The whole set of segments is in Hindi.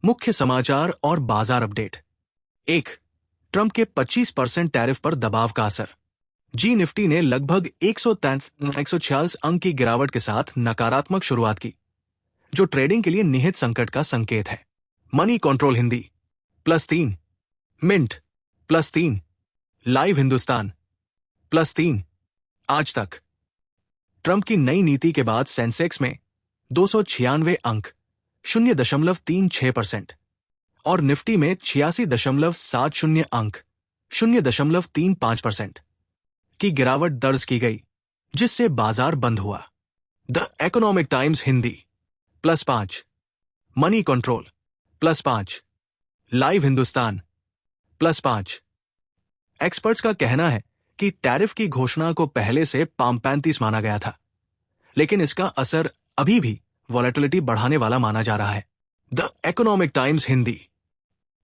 मुख्य समाचार और बाजार अपडेट। 1. ट्रंप के 25% टैरिफ पर दबाव का असर। जी निफ्टी ने लगभग 146 अंक की गिरावट के साथ नकारात्मक शुरुआत की, जो ट्रेडिंग के लिए निहित संकट का संकेत है। Moneycontrol Hindi +3, Mint +3, Live Hindustan +3। आज तक ट्रंप की नई नीति के बाद सेंसेक्स में 296 अंक 0.36% और निफ्टी में 86.70 अंक 0.35% की गिरावट दर्ज की गई, जिससे बाजार बंद हुआ। The economic times Hindi +5, money control +5, live Hindustan +5। Experts का कहना है कि टैरिफ की घोषणा को पहले से पाम-35 माना गया था, लेकिन इसका असर अभी भी वॉलेटिलिटी बढ़ाने वाला माना जा रहा है। The economic times Hindi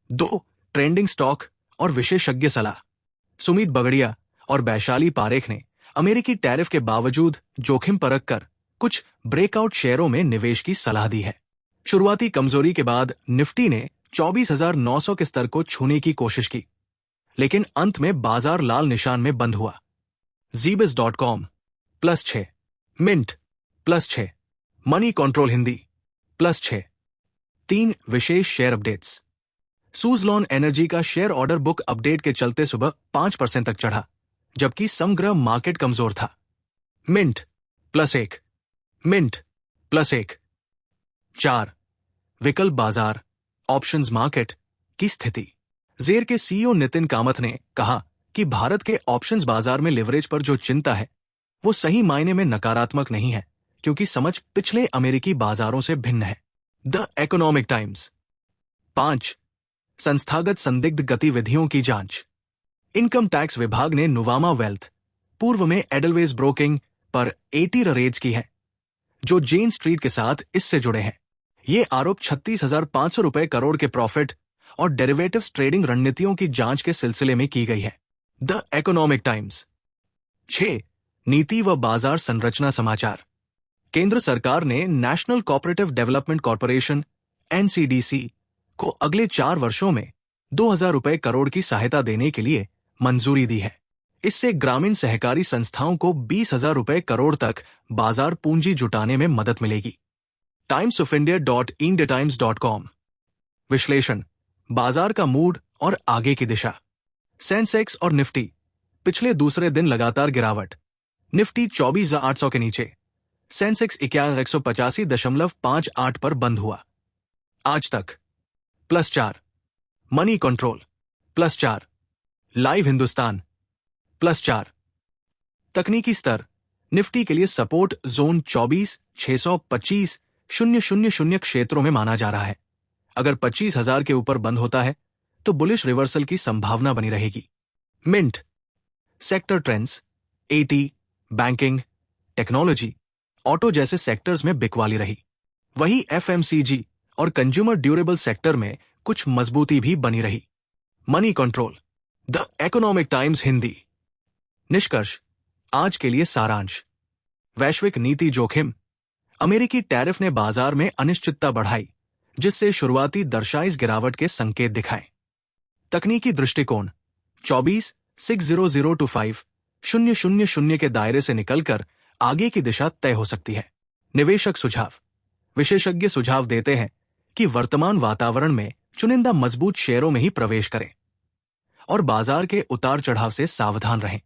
2. Trending stock और विशेषज्ञ सलाह। सुमित बगड़िया और वैशाली पारेख ने अमेरिकी टैरिफ के बावजूद जोखिम परख कर कुछ ब्रेकआउट शेयरों में निवेश की सलाह दी है। शुरुआती कमजोरी के बाद निफ्टी ने 24,900 के स्तर को छूने की कोशिश की, लेकिन अंत में बाजार लाल निशान में बंद हुआ। Zbis.com +6, Mint +6, Moneycontrol Hindi +6। 3 विशेष शेयर अपडेट्स। सुज़लॉन एनर्जी का शेयर ऑर्डर बुक अपडेट के चलते सुबह 5% तक चढ़ा, जबकि समग्र मार्केट कमजोर था। Mint +1, mint +1। 4 विकल्प बाजार ऑप्शंस मार्केट की स्थिति। जेर के सीईओ नितिन कामथ ने कहा कि भारत के ऑप्शंस बाजार में लिवरेज पर जो चिंता है वो सही मायने में नकारात्मक नहीं है, क्योंकि समझ पिछले अमेरिकी बाजारों से भिन्न है। द इकोनॉमिक टाइम्स 5 संस्थागत संदिग्ध गतिविधियों की जांच। इनकम टैक्स विभाग ने नुवामा वेल्थ, पूर्व में एडलवेज ब्रोकिंग, पर 80 रेड्स की है, जो जेन स्ट्रीट के साथ इससे जुड़े हैं। ये आरोप 36,500 करोड़ के प्रॉफिट और डेरिवेटिव्स ट्रेडिंग रणनीतियों की जांच के सिलसिले में की गई है। द इकोनॉमिक टाइम्स 6 नीति व बाजार संरचना समाचार। केंद्र सरकार ने national cooperative development corporation (NCDC) को अगले 4 वर्षों में 2,000 करोड़ की सहायता देने के लिए मंजूरी दी है। इससे ग्रामीण सहकारी संस्थाओं को 20,000 करोड़ तक बाजार पूंजी जुटाने में मदद मिलेगी। timesofindia.indiatimes.com विश्लेषण, बाजार का मूड और आगे की दिशा। सेंसेक्स और निफ्टी पिछले दूसरे दिन लगातार गिरावट। निफ्टी 24,800 के नीचे, सेंसेक्स 185.58 पर बंद हुआ। आज तक +4, मनी कंट्रोल +4, लाइव हिंदुस्तान +4। तकनीकी स्तर, निफ्टी के लिए सपोर्ट जोन 24,625,000 क्षेत्रों में माना जा रहा है। अगर 25,000 के ऊपर बंद होता है तो बुलिश रिवर्सल की संभावना बनी रहेगी। Mint sector trends, AT, banking, technology, auto जैसे सेक्टर्स में बिकवाली रही। वहीं FMCG और कंज्यूमर ड्यूरेबल सेक्टर में कुछ मजबूती भी बनी रही। Money control, the economic times Hindi. निष्कर्ष, आज के लिए सारांश। वैश्विक नीति जोखिम। अमेरिकी टैरिफ ने बाजार में अनिश्चितता बढ़ाई, जिससे शुरुआती दर्शाइज गिरावट के संकेत दिखाए। तकनीकी दृष्टिकोण, 24,60025,000 के दायरे से निकलकर आगे की दिशा तय हो सकती है। निवेशक सुझाव। विशेषज्ञ सुझाव देते हैं कि वर्तमान वातावरण में चुनिंदा मजबूत शेयरों में ही प्रवेश करें और बाजार के उतार चढ़ाव से सावधान रहें।